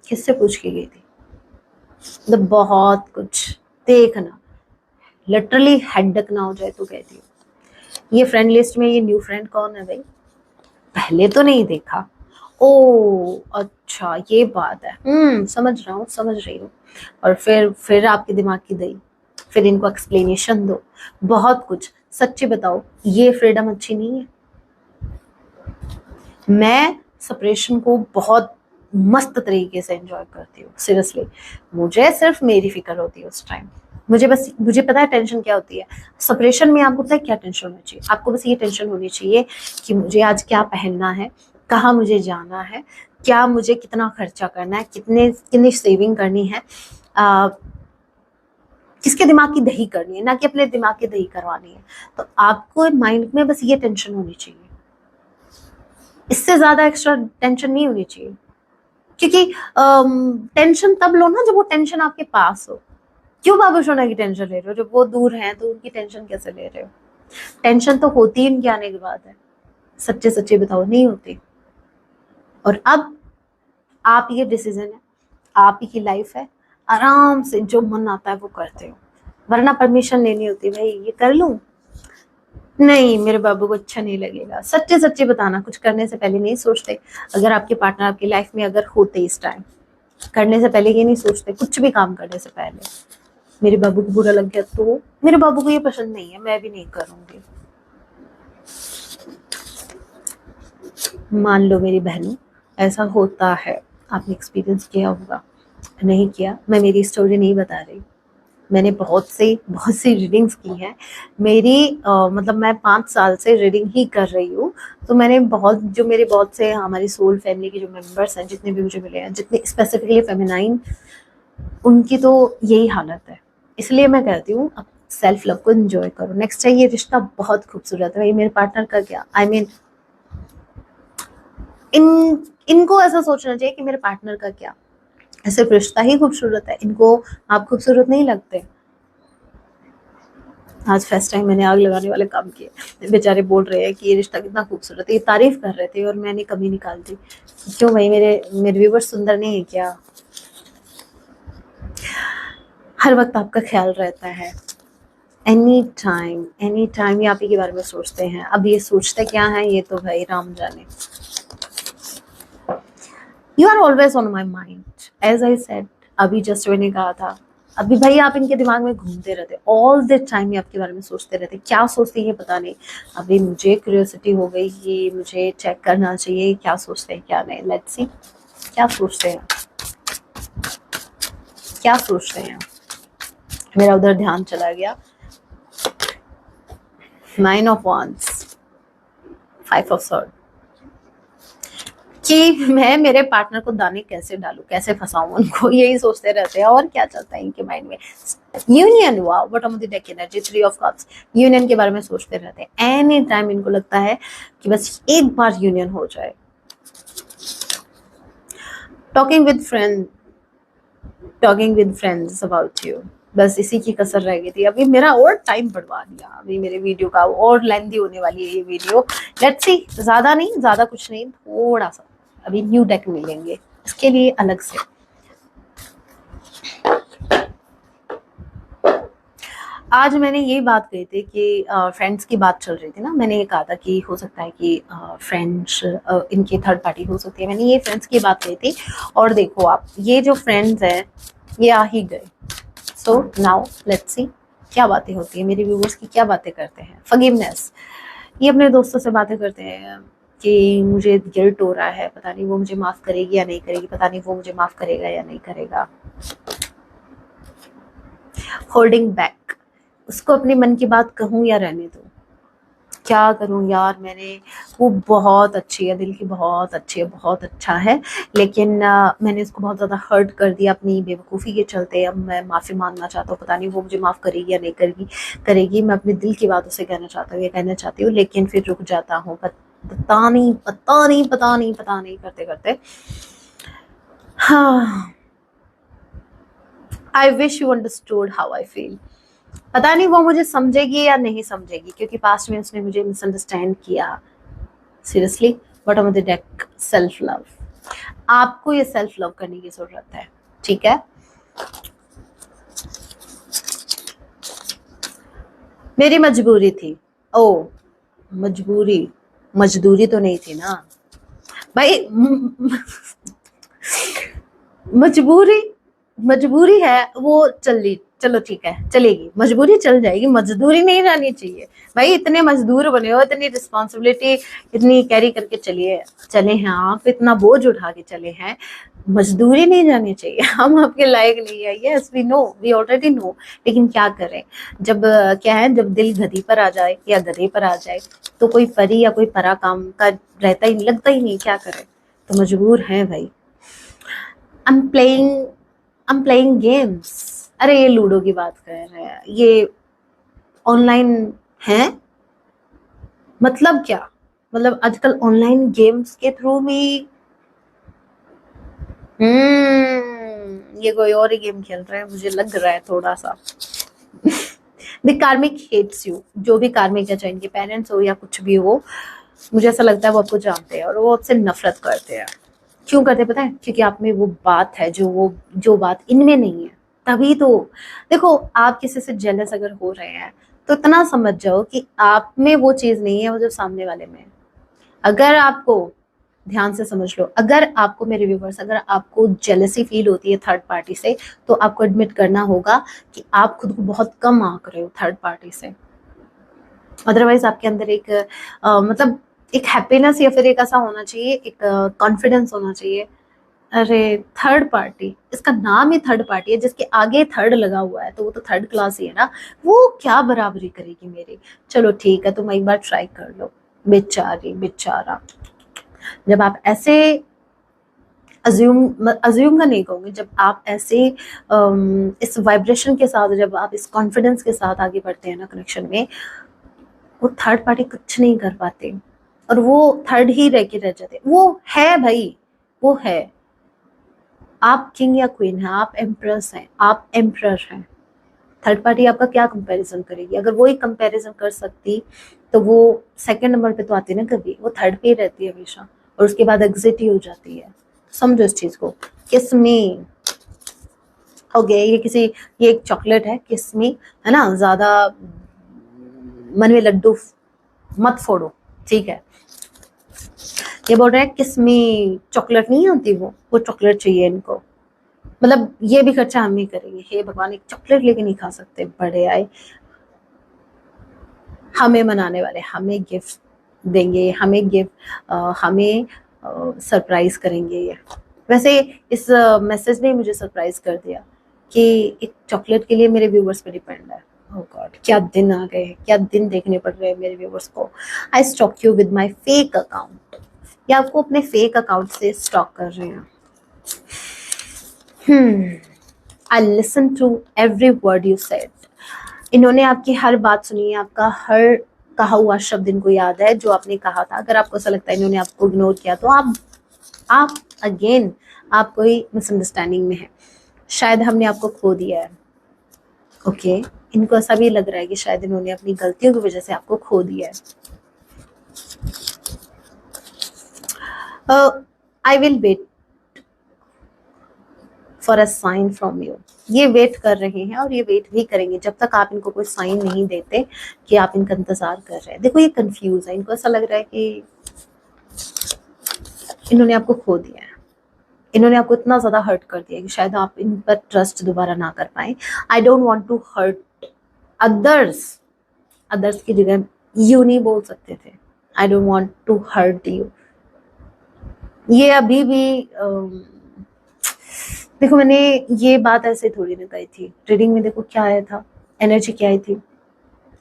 किससे पूछ के गई थी? मतलब बहुत कुछ देखना, लिटरली हेडेक ना हो जाए तो कहती हूँ। ये फ्रेंड लिस्ट में ये न्यू फ्रेंड कौन है भाई? पहले तो नहीं देखा। ओ अच्छा, ये बात है। समझ रहा हूँ, समझ रही हूँ। और फिर आपके दिमाग की दही, फिर इनको एक्सप्लेनेशन दो, बहुत कुछ। सच्ची बताओ, ये फ्रीडम अच्छी नहीं है? मैं सेपरेशन को बहुत मस्त तरीके से एंजॉय करती हूँ, सीरियसली। मुझे सिर्फ मेरी फिक्र होती है उस टाइम। मुझे पता है टेंशन क्या होती है सेपरेशन में। आपको पता है क्या टेंशन होनी चाहिए? आपको बस ये टेंशन होनी चाहिए कि मुझे आज क्या पहनना है, कहाँ मुझे जाना है, क्या मुझे कितना खर्चा करना है, कितनी सेविंग करनी है, किसके दिमाग की दही करनी है, ना कि अपने दिमाग की दही करवानी है। तो आपको माइंड में बस ये टेंशन होनी चाहिए, इससे ज्यादा एक्स्ट्रा टेंशन नहीं होनी चाहिए। क्योंकि टेंशन तब लो ना जब वो टेंशन आपके पास हो। क्यों बाबू सोना की टेंशन ले रहे हो, जब वो दूर हैं तो उनकी टेंशन कैसे ले रहे हो? टेंशन तो होती है उनके आने के बाद है, सच्चे सच्चे बताओ, नहीं होती। और अब आप ये डिसीजन है, आप ही की लाइफ है, आराम से जो मन आता है वो करते हो, वरना परमिशन लेनी होती है, भाई ये कर लूं, नहीं मेरे बाबू को अच्छा नहीं लगेगा। सच्चे सच्चे बताना, कुछ करने से पहले नहीं सोचते। अगर आपके पार्टनर आपकी लाइफ में अगर होते इस टाइम, करने से पहले ये नहीं सोचते, कुछ भी काम करने से पहले मेरे बाबू को बुरा लग गया तो, मेरे बाबू को ये पसंद नहीं है, मैं भी नहीं करूंगी। मान लो मेरी बहनों, ऐसा होता है, आपने एक्सपीरियंस किया होगा, नहीं किया मैं मेरी स्टोरी नहीं बता रही। मैंने बहुत सी रीडिंग्स की हैं। मेरी मतलब मैं 5 साल से रीडिंग ही कर रही हूँ। तो मैंने बहुत से हमारी सोल फैमिली के जो मेंबर्स हैं, जितने भी मुझे मिले हैं, जितने स्पेसिफिकली फेमिनाइन, उनकी तो यही हालत है। इसलिए मैं कहती हूँ अब सेल्फ लव को एंजॉय करो। नेक्स्ट है, ये रिश्ता बहुत खूबसूरत है, ये मेरे पार्टनर का क्या, आई मीन इनको ऐसा सोचना चाहिए कि मेरे पार्टनर का क्या, सिर्फ रिश्ता ही खूबसूरत है, इनको आप खूबसूरत नहीं लगते। आज फर्स्ट टाइम मैंने आग लगाने वाले काम किए। बेचारे बोल रहे हैं कि ये रिश्ता कितना खूबसूरत है, ये तारीफ कर रहे थे और मैंने कमी निकाल दी। क्यों भाई, मेरे व्यूवर्स सुंदर नहीं है क्या? हर वक्त आपका ख्याल रहता है, एनी टाइम ये आप ही के बारे में सोचते हैं। अब ये सोचते क्या है ये तो भाई राम जाने। You are always on my mind, as I said, अभी जस्ट मैंने कहा था। अभी भाई आप इनके दिमाग में घूमते रहते, ऑल द टाइम ये आपके बारे में सोचते रहते। क्या सोचते हैं पता नहीं। अभी मुझे क्यूरियोसिटी हो गई कि मुझे चेक करना चाहिए क्या सोचते हैं क्या नहीं। लेट्स सी क्या सोचते हैं, क्या सोचते हैं। मेरा उधर ध्यान चला गया। 9 of Wands, 5 of Swords, कि मैं मेरे पार्टनर को दाने कैसे डालूं, कैसे फंसाऊं उनको, यही सोचते रहते हैं। और क्या चलता है इनके माइंड में? Union, wow, bottom of the deck energy, 3 of Cups, union के बारे में सोचते रहते हैं। एनी टाइम इनको लगता है कि बस एक बार यूनियन हो जाए। Talking with friends about you, बस इसी की कसर रह गई थी। अभी मेरा और टाइम बढ़वा दिया, अभी मेरे वीडियो का और लेंथी होने वाली है ये वीडियो। लेट्स सी, ज्यादा कुछ नहीं, थोड़ा सा अभी न्यू डेक मिलेंगे इसके लिए अलग से। आज मैंने ये बात कही थी कि फ्रेंड्स की बात चल रही थी ना, मैंने ये कहा था कि हो सकता है कि फ्रेंड्स इनकी थर्ड पार्टी हो सकती है। मैंने ये फ्रेंड्स की बात कही थी। और देखो आप, ये जो फ्रेंड्स हैं ये आ ही गए। सो नाउ लेट्स सी क्या बातें होती है, मेरे व्यूवर्स की क्या बातें करते हैं। फॉरगिवनेस, ये अपने दोस्तों से बातें करते हैं कि मुझे गिल्ट हो रहा है, पता नहीं वो मुझे माफ करेगी या नहीं करेगी, पता नहीं वो मुझे माफ करेगा या नहीं करेगा। होल्डिंग बैक, उसको अपने मन की बात कहूँ या रहने दूँ, क्या करूँ यार। वो बहुत अच्छी है, दिल की बहुत अच्छी है, बहुत अच्छा है, लेकिन मैंने उसको बहुत ज़्यादा हर्ट कर दिया अपनी बेवकूफ़ी के चलते। अब मैं माफ़ी मांगना चाहता हूँ, पता नहीं वो मुझे माफ़ करेगी या नहीं करेगी। मैं अपने दिल की बात उसे कहना चाहती हूँ, लेकिन फिर रुक जाता हूँ। पता नहीं करते करते। हाँ, I wish you understood how I feel. पता नहीं वो मुझे समझेगी या नहीं समझेगी, क्योंकि पास्ट में उसने मुझे मिसअंडरस्टैंड किया। Seriously, bottom of the deck, self love. आपको ये सेल्फ लव करने की जरूरत है, ठीक है। मेरी मजबूरी थी। ओ, मजदूरी तो नहीं थी ना भाई। मजबूरी है वो, चलो ठीक है, चलेगी, मजबूरी चल जाएगी, मजदूरी नहीं जानी चाहिए भाई। इतने मजदूर बने हो, इतनी रिस्पॉन्सिबिलिटी इतनी कैरी करके चले हैं आप, इतना बोझ उठा के चले हैं, मजदूरी नहीं जानी चाहिए। हम आपके लायक नहीं है, yes we know, we already know, लेकिन क्या करें। जब क्या है, जब दिल गधी पर आ जाए या गधे पर आ जाए तो कोई परी या कोई परा काम का रहता ही लगता ही नहीं, क्या करें। तो मजबूर हैं भाई। I'm playing games. अरे ये लूडो की बात कर रहे हैं, ये ऑनलाइन है, मतलब क्या, मतलब आजकल ऑनलाइन गेम्स के थ्रू भी। ये कोई और ही गेम खेल रहे हैं, मुझे लग रहा है थोड़ा सा। द कार्मिक हेट्स यू, जो भी कार्मिक है, चाहे इनके पेरेंट्स हो या कुछ भी हो, मुझे ऐसा लगता है वो आपको जानते हैं और वो आपसे नफरत करते हैं। क्यों करते हैं पता है? क्योंकि आप में वो बात है जो बात इनमें नहीं है। तभी तो देखो, आप किसी से जेलस अगर हो रहे हैं तो इतना समझ जाओ कि आप में वो चीज नहीं है, वो जो सामने वाले में है। अगर आपको, ध्यान से समझ लो, अगर आपको मेरे व्यूवर्स, अगर आपको जेलसी फील होती है थर्ड पार्टी से, तो आपको एडमिट करना होगा कि आप खुद को बहुत कम आंक रहे हो थर्ड पार्टी से। अदरवाइज आपके अंदर एक मतलब एक हैप्पीनेस या फिर एक ऐसा होना चाहिए, एक कॉन्फिडेंस होना चाहिए। अरे थर्ड पार्टी, इसका नाम ही थर्ड पार्टी है, जिसके आगे थर्ड लगा हुआ है तो वो तो थर्ड क्लास ही है ना। वो क्या बराबरी करेगी मेरी? चलो ठीक है, तुम एक बार ट्राई कर लो। बेचारी बेचारा, जब आप ऐसे अज्यूम का नहीं कहूंगी, जब आप ऐसे इस वाइब्रेशन के साथ, जब आप इस कॉन्फिडेंस के साथ आगे बढ़ते हैं ना कनेक्शन में, वो थर्ड पार्टी कुछ नहीं कर पाते और वो थर्ड ही रह के रह जाते। वो है भाई, वो है। आप किंग या क्वीन हैं, आप एम्प्रेस हैं, आप एम्प्रर हैं। थर्ड पार्टी आपका क्या कंपैरिजन करेगी? अगर वो ही कंपैरिजन कर सकती तो वो सेकंड नंबर पे तो आती ना कभी, वो थर्ड पे ही रहती है हमेशा, और उसके बाद एग्जिट ही हो जाती है। समझो इस चीज को। किसमी हो गया ये, किसी, ये एक चॉकलेट है किसमी, है ना, ज्यादा मन में लड्डू मत फोड़ो, ठीक है। ये बोल रहे हैं किसमी चॉकलेट नहीं आती, वो चॉकलेट चाहिए इनको। मतलब ये भी खर्चा हम ही करेंगे, हे भगवान, एक चॉकलेट लेके नहीं खा सकते, बड़े आए। हमें मनाने वाले, हमें गिफ्ट देंगे, हमें गिफ्ट, हमें सरप्राइज करेंगे ये। वैसे इस मैसेज ने मुझे सरप्राइज कर दिया कि एक चॉकलेट के लिए मेरे व्यूवर्स पे डिपेंड है। ओह गॉड, क्या दिन आ गए, क्या दिन देखने पड़ रहे हैं मेरे व्यूवर्स को। I stalk you with my fake account, या आपको अपने फेक अकाउंट से स्टॉक कर रहे हैं। I listen to every word you said. इन्होंने आपकी हर बात सुनी है, आपका हर कहा हुआ शब्द इनको याद है जो आपने कहा था। अगर आपको ऐसा लगता है इन्होंने आपको इग्नोर किया तो आप अगेन, आप कोई मिसअंडरस्टैंडिंग में है। शायद हमने आपको खो दिया है। ओके, इनको ऐसा भी लग रहा है कि शायद इन्होंने अपनी गलतियों की वजह से आपको खो दिया है। I will wait for a sign from you. ये वेट कर रहे हैं और ये वेट भी करेंगे जब तक आप इनको कोई साइन नहीं देते कि आप इनका इंतजार कर रहे हैं। देखो ये कंफ्यूज है, इनको ऐसा लग रहा है कि इन्होंने आपको खो दिया है, इन्होंने आपको इतना ज्यादा हर्ट कर दिया कि शायद आप इन पर ट्रस्ट दोबारा ना कर पाए। I don't want to hurt others, others की जगह यू नहीं बोल सकते थे। I don't want to hurt you. ये अभी भी देखो, मैंने ये बात ऐसे थोड़ी ना कही थी रीडिंग में। देखो क्या आया था, एनर्जी क्या आई थी।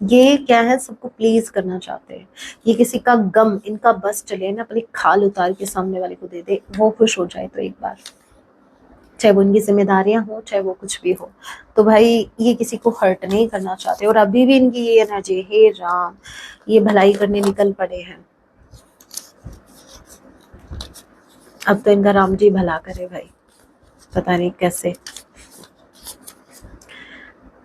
ये क्या है, सबको प्लीज करना चाहते हैं। ये किसी का गम इनका बस चले ना, अपनी खाल उतार के सामने वाले को दे दे, वो खुश हो जाए तो एक बार, चाहे वो उनकी जिम्मेदारियां हो, चाहे वो कुछ भी हो। तो भाई ये किसी को हर्ट नहीं करना चाहते और अभी भी इनकी ये एनर्जी, हे राम, ये भलाई करने निकल पड़े हैं। अब तो इनका राम जी भला करे भाई, पता नहीं कैसे।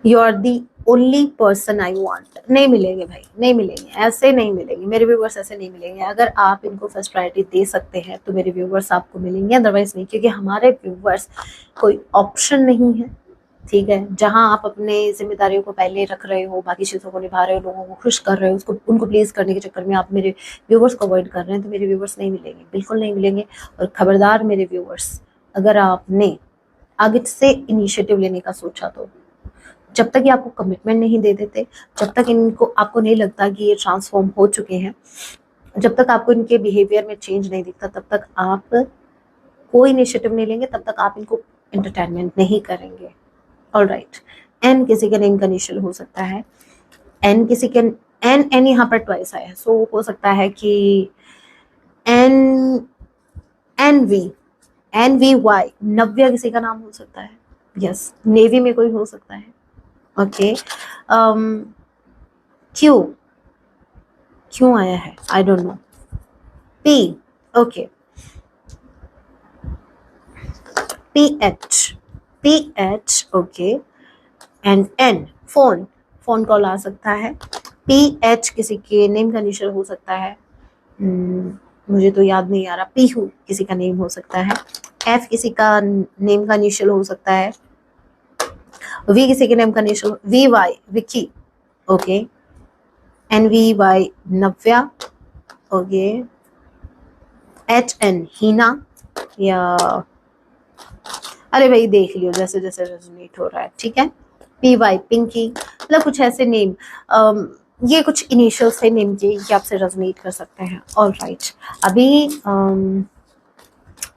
You are the only person I want. नहीं मिलेंगे भाई, नहीं मिलेंगे, ऐसे नहीं मिलेंगे मेरे व्यूवर्स, ऐसे नहीं मिलेंगे। अगर आप इनको फर्स्ट प्रायोरिटी दे सकते हैं तो मेरे व्यूवर्स आपको मिलेंगे, अदरवाइज नहीं। क्योंकि हमारे व्यूवर्स कोई ऑप्शन नहीं है, ठीक है। जहां आप अपने जिम्मेदारियों को पहले रख रहे हो, बाकी चीज़ों को निभा रहे हो, लोगों को खुश कर रहे हो, उसको उनको प्लीज करने के चक्कर में आप मेरे व्यूवर्स को अवॉइड कर रहे हैं, तो मेरे व्यूवर्स नहीं मिलेंगे, बिल्कुल नहीं मिलेंगे। और खबरदार मेरे व्यूवर्स, अगर आपने आगे से इनिशिएटिव लेने का सोचा तो जब तक ये आपको कमिटमेंट नहीं दे देते, जब तक इनको आपको नहीं लगता कि ये ट्रांसफॉर्म हो चुके हैं, जब तक आपको इनके बिहेवियर में चेंज नहीं दिखता, तब तक आप कोई इनिशिएटिव नहीं लेंगे, तब तक आप इनको एंटरटेनमेंट नहीं करेंगे। ऑलराइट, एन किसी के नेम का इनिशियल हो सकता है, एन किसी के, एन यहाँ पर ट्वाइस आया है, सो हो सकता है कि एन, एन वी वाई, नव्या किसी का नाम हो सकता है। यस, नेवी में कोई हो सकता है। ओके, क्यू, क्यों आया है, I don't know. P, okay, P H, P H, okay, and N, phone, phone call आ सकता है। पी एच किसी के नेम का इनिशियल हो सकता है, मुझे तो याद नहीं आ रहा। पीहू किसी का नेम हो सकता है। एफ किसी का नेम का इनिशियल हो सकता है। वी किसी के नेम का initial, V Y Vicky, okay, N V Y Navya, okay, H N Heena, या अरे भाई देख लियो जैसे जैसे रेजोनेट हो रहा है, ठीक है। पी वाई पिंकी, मतलब कुछ ऐसे नेम, ये कुछ इनिशियल्स थे नेम के, ये आपसे रेजोनेट कर सकते हैं। ऑल राइट, अभी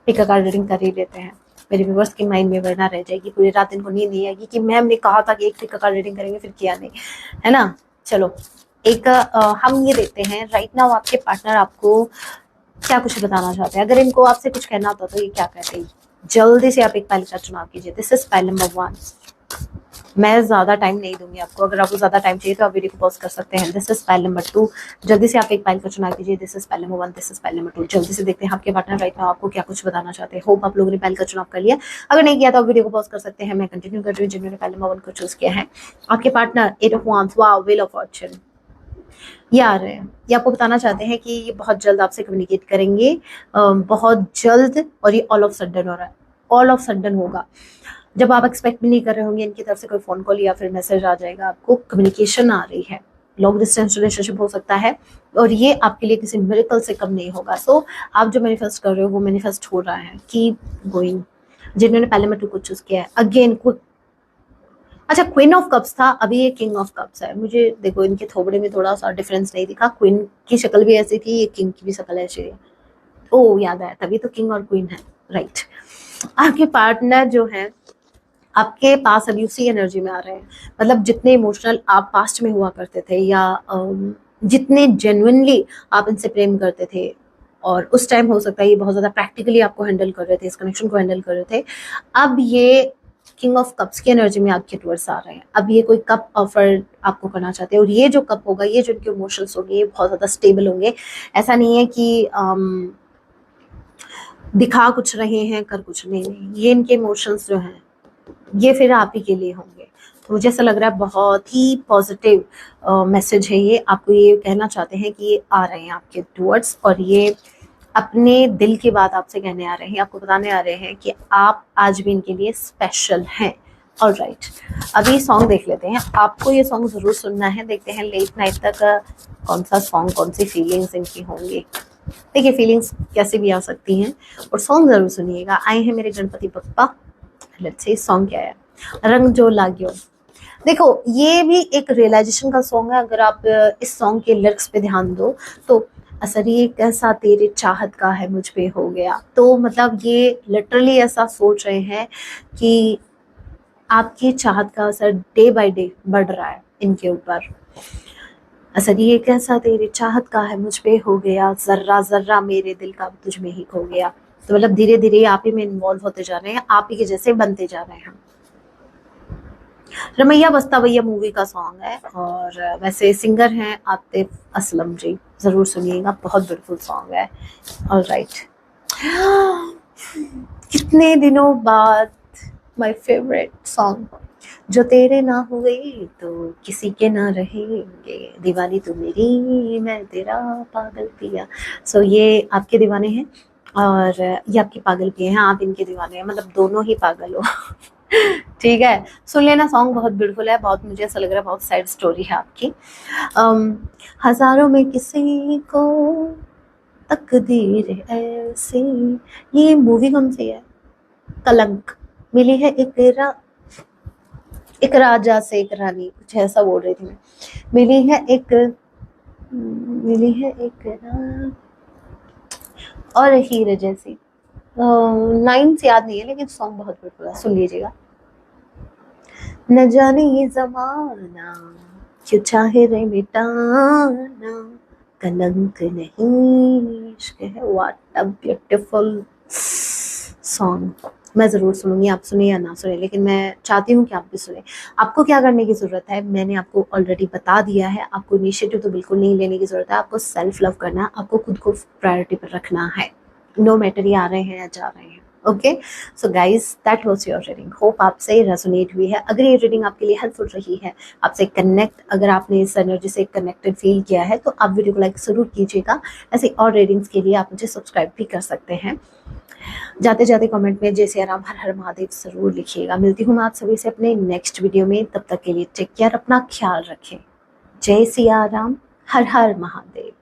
पिक अ कार्ड रीडिंग कर ही लेते हैं, मेरे व्यूवर्स की माइंड में वरना रह जाएगी, पूरी रात इनको नींद नहीं आएगी कि मैम ने कहा था कि एक पिक अ कार्ड रीडिंग करेंगे फिर किया नहीं, है ना। चलो एक हम ये देखते हैं राइट नाउ आपके पार्टनर आपको क्या कुछ बताना चाहते हैं। अगर इनको आपसे कुछ कहना होता तो ये क्या कहते हैं। जल्दी से आप एक पाइल का चुनाव कीजिए। This is pile number 1। मैं ज्यादा टाइम नहीं दूंगी आपको, अगर आपको ज्यादा टाइम चाहिए तो आप वीडियो को पॉज कर सकते हैं। This is pile number 2। जल्दी से आप एक पाइल का चुनाव कीजिए। This is pile number 1, this is pile number 2। जल्दी से देखते हैं आपके पार्टनर राइट नाउ आपको क्या कुछ बताना चाहते हैं। होप आप लोगों ने पाइल का चुनाव कर लिया, अगर नहीं किया तो आप वीडियो को पॉज कर सकते हैं। मैं कंटिन्यू कर रही हूँ जिन्होंने पाइल नंबर 1 को चूज किया है। आपके partner 8 of wands, wow, wheel of Fortune, ये आ रहे हैं। ये आपको बताना चाहते हैं कि ये बहुत जल्द आपसे कम्युनिकेट करेंगे, बहुत जल्द, और ये ऑल ऑफ सडन हो रहा है, ऑल ऑफ सडन होगा। जब आप एक्सपेक्ट भी नहीं कर रहे होंगे इनकी तरफ से कोई फोन कॉल या फिर मैसेज आ जाएगा, आपको कम्युनिकेशन आ रही है। लॉन्ग डिस्टेंस रिलेशनशिप हो सकता है और ये आपके लिए किसी मिरेकल से कम नहीं होगा। सो आप जो मैनिफेस्ट कर रहे हो वो मैनिफेस्ट हो रहा है। Keep going. जिन्होंने पहले में 2 को चूज किया है, अगेन अच्छा क्वीन ऑफ कप्स था, अभी ये किंग ऑफ कप्स है। मुझे देखो इनके थोबड़े में थोड़ा सा डिफरेंस नहीं दिखा, क्वीन की शक्ल भी ऐसी थी, ये किंग की भी शक्ल ऐसी है। ओ याद आया, तभी तो किंग और क्वीन है, राइट। आपके पार्टनर जो है आपके पास अभी उसी एनर्जी में आ रहे हैं। मतलब जितने इमोशनल आप पास्ट में हुआ करते थे, या जितने जेन्युइनली आप इनसे प्रेम करते थे, और उस टाइम हो सकता है ये बहुत ज्यादा प्रैक्टिकली आपको हैंडल कर रहे थे, इस कनेक्शन को हैंडल कर रहे थे। अब ये किंग ऑफ कप्स की एनर्जी में आपके टूवर्ड्स आ रहे हैं। अब ये कोई कप ऑफर आपको करना चाहते हैं, और ये जो कप होगा, ये जो इनके इमोशंस होंगे, ये बहुत ज्यादा स्टेबल होंगे। ऐसा नहीं है कि दिखा कुछ रहे हैं कर कुछ नहीं, ये इनके इमोशंस जो हैं ये फिर आप ही के लिए होंगे। तो मुझे ऐसा लग रहा है बहुत ही पॉजिटिव मैसेज है ये। आपको ये कहना चाहते हैं कि ये आ रहे हैं आपके टूवर्ड्स, और ये अपने दिल की बात आपसे कहने आ रहे हैं, आपको बताने आ रहे हैं कि आप आज भी इनके लिए स्पेशल हैं। ऑल राइट, अभी सॉन्ग देख लेते हैं। आपको ये सॉन्ग जरूर सुनना है। देखते हैं लेट नाइट तक कौन सा सॉन्ग, कौन सी फीलिंग्स इनकी होंगी। देखिए फीलिंग्स कैसे भी आ सकती हैं, और सॉन्ग जरूर सुनिएगा। आए हैं मेरे Ganpati Bappa. Let's say song क्या है, रंग जो लाग्यो। देखो ये भी एक रियलाइजेशन का सॉन्ग है। अगर आप इस सॉन्ग के लिरिक्स पे ध्यान दो तो, असर ये कैसा तेरे चाहत का है मुझ पे हो गया। तो मतलब ये लिटरली ऐसा सोच रहे हैं कि आपकी चाहत का असर डे बाय डे बढ़ रहा है इनके ऊपर। असर ये कैसा तेरे चाहत का है मुझ पे हो गया, जर्रा जर्रा मेरे दिल का तुझ में ही खो गया। तो मतलब धीरे धीरे आप ही में इन्वॉल्व होते जा रहे हैं, आप ही के जैसे बनते जा रहे हैं। रमैया बस्ता भैया मूवी का सॉन्ग है, और वैसे सिंगर हैं आतिफ असलम जी, जरूर सुनिएगा, बहुत ब्यूटीफुल सॉन्ग है। ऑल राइट, कितने दिनों बाद माय फेवरेट सॉन्ग, जो तेरे ना हुए तो किसी के ना रहेंगे, दीवानी तू मेरी मैं तेरा पागल पिया। सो ये आपके दीवाने हैं और ये आपके पागल पिया हैं, आप इनके दीवाने हैं, मतलब दोनों ही पागल हो। ठीक है, सुन लेना, सॉन्ग बहुत ब्यूटीफुल है, बहुत मुझे ऐसा लग रहा है बहुत सैड स्टोरी है आपकी। हजारों में किसी को तकदीर ऐसी, ये मूवी कौन सी है, कलंक। मिली है एक राजा से एक रानी, कुछ ऐसा बोल रही थी मैं। मिली है एक और हीर जैसी, लाइन्स याद नहीं है लेकिन सॉन्ग बहुत ब्यूटीफुल है, सुन लीजिएगा। न जाने ये जमाना क्यों चाहे रे मिटाना, कलंक नहीं इश्क है। व्हाट अ ब्यूटीफुल सॉन्ग, मैं ज़रूर सुनूंगी, आप सुने या ना सुने, लेकिन मैं चाहती हूँ कि आप भी सुने। आपको क्या करने की ज़रूरत है मैंने आपको ऑलरेडी बता दिया है। आपको इनिशिएटिव तो बिल्कुल नहीं लेने की ज़रूरत है, आपको सेल्फ लव करना है, आपको खुद को प्रायोरिटी पर रखना है, नो मैटर ये आ रहे हैं या जा रहे हैं। Okay, so guys that was your reading, hope आपसे रेजोनेट हुई है। अगर ये रीडिंग आपके लिए हेल्पफुल रही है, आपसे कनेक्ट, अगर आपने इस एनर्जी से कनेक्टेड फील किया है तो आप वीडियो को लाइक ज़रूर कीजिएगा। ऐसे और रीडिंग्स के लिए आप मुझे सब्सक्राइब भी कर सकते हैं। जाते जाते कमेंट में जय सिया राम हर हर महादेव जरूर लिखिएगा। मिलती हूँ मैं आप सभी से अपने नेक्स्ट वीडियो में, तब तक के लिए टेक केयर, अपना ख्याल रखें। जय सिया राम हर हर महादेव।